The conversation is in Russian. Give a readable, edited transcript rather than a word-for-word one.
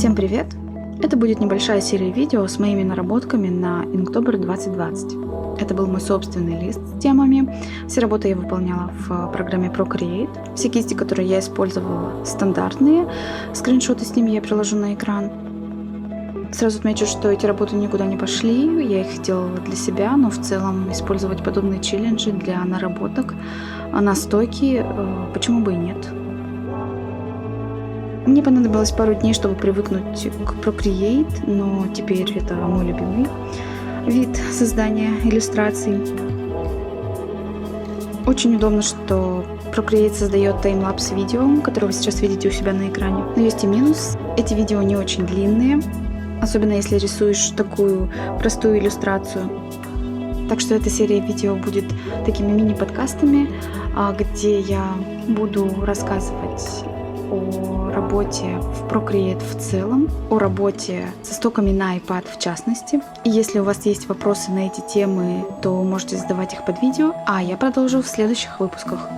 Всем привет! Это будет небольшая серия видео с моими наработками на Inktober 2020. Это был мой собственный лист с темами. Все работы я выполняла в программе Procreate. Все кисти, которые я использовала, стандартные. Скриншоты с ними я приложу на экран. Сразу отмечу, что эти работы никуда не пошли. Я их делала для себя, но в целом использовать подобные челленджи для наработок, настойки, почему бы и нет. Мне понадобилось пару дней, чтобы привыкнуть к Procreate, но теперь это мой любимый вид создания иллюстраций. Очень удобно, что Procreate создает таймлапс видео, которое вы сейчас видите у себя на экране. Но есть и минус. Эти видео не очень длинные, особенно если рисуешь такую простую иллюстрацию. Так что эта серия видео будет такими мини-подкастами, где я буду рассказывать о работе в Procreate в целом, о работе со стоками на iPad в частности. И если у вас есть вопросы на эти темы, то можете задавать их под видео, а я продолжу в следующих выпусках.